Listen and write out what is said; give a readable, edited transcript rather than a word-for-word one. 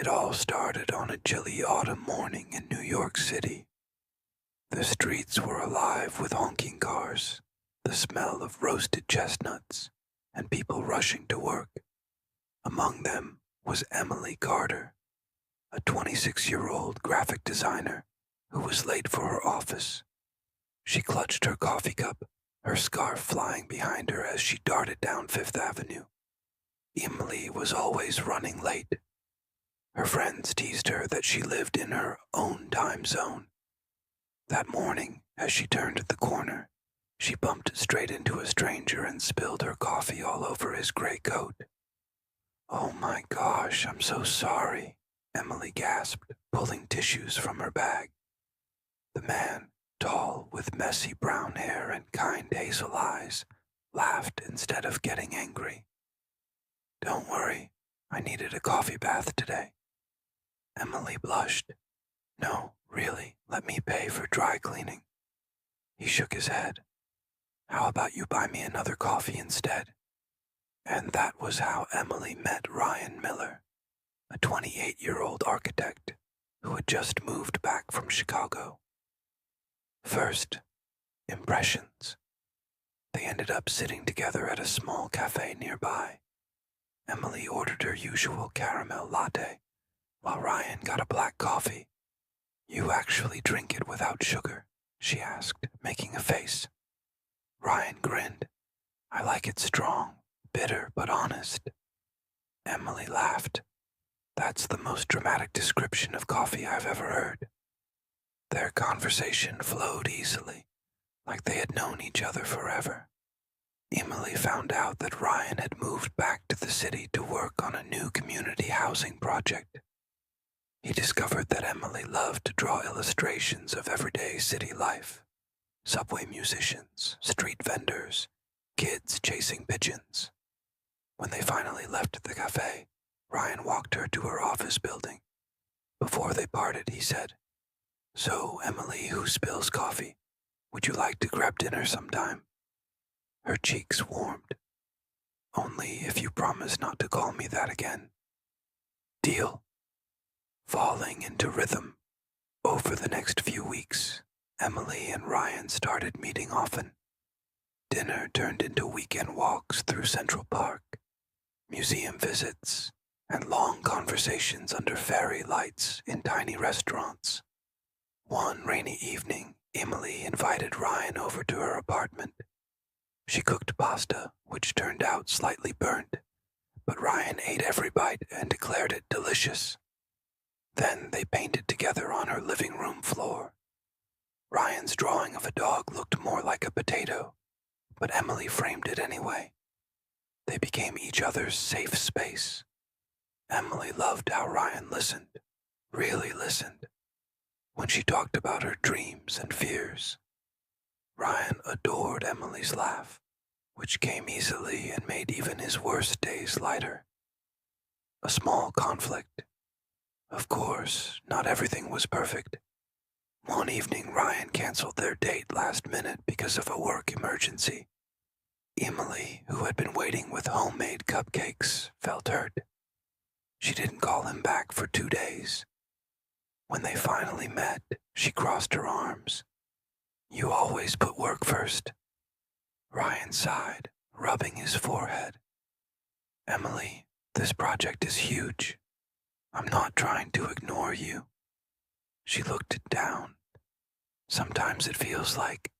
It all started on a chilly autumn morning in New York City. The streets were alive with honking cars, the smell of roasted chestnuts, and people rushing to work. Among them was Emily Carter, a 26-year-old graphic designer who was late for her office. She clutched her coffee cup, her scarf flying behind her as she darted down Fifth Avenue. Emily was always running late. Her friends teased her that she lived in her own time zone. That morning, as she turned the corner, she bumped straight into a stranger and spilled her coffee all over his gray coat. "Oh my gosh, I'm so sorry," Emily gasped, pulling tissues from her bag. The man, tall, with messy brown hair and kind hazel eyes, laughed instead of getting angry. "Don't worry, I needed a coffee bath today." Emily blushed. "No, really, let me pay for dry cleaning." He shook his head. "How about you buy me another coffee instead?" And that was how Emily met Ryan Miller, a 28-year-old architect who had just moved back from Chicago. First, impressions. They ended up sitting together at a small cafe nearby. Emily ordered her usual caramel latte, while Ryan got a black coffee. "You actually drink it without sugar?" she asked, making a face. Ryan grinned. "I like it strong, bitter but honest." Emily laughed. "That's the most dramatic description of coffee I've ever heard." Their conversation flowed easily, like they had known each other forever. Emily found out that Ryan had moved back to the city to work on a new community housing project. He discovered that Emily loved to draw illustrations of everyday city life: subway musicians, street vendors, kids chasing pigeons. When they finally left the cafe, Ryan walked her to her office building. Before they parted, he said, "So, Emily, who spills coffee, would you like to grab dinner sometime?" Her cheeks warmed. "Only if you promise not to call me that again." "Deal." Falling into rhythm, over the next few weeks, Emily and Ryan started meeting often. Dinner turned into weekend walks through Central Park, museum visits, and long conversations under fairy lights in tiny restaurants. One rainy evening, Emily invited Ryan over to her apartment. She cooked pasta, which turned out slightly burnt, but Ryan ate every bite and declared it delicious. Then they painted together on her living room floor. Ryan's drawing of a dog looked more like a potato, but Emily framed it anyway. They became each other's safe space. Emily loved how Ryan listened, really listened, when she talked about her dreams and fears. Ryan adored Emily's laugh, which came easily and made even his worst days lighter. A small conflict. Of course, not everything was perfect. One evening, Ryan canceled their date last minute because of a work emergency. Emily, who had been waiting with homemade cupcakes, felt hurt. She didn't call him back for 2 days. When they finally met, she crossed her arms. "You always put work first." Ryan sighed, rubbing his forehead. "Emily, this project is huge. I'm not trying to ignore you." She looked down. "Sometimes it feels like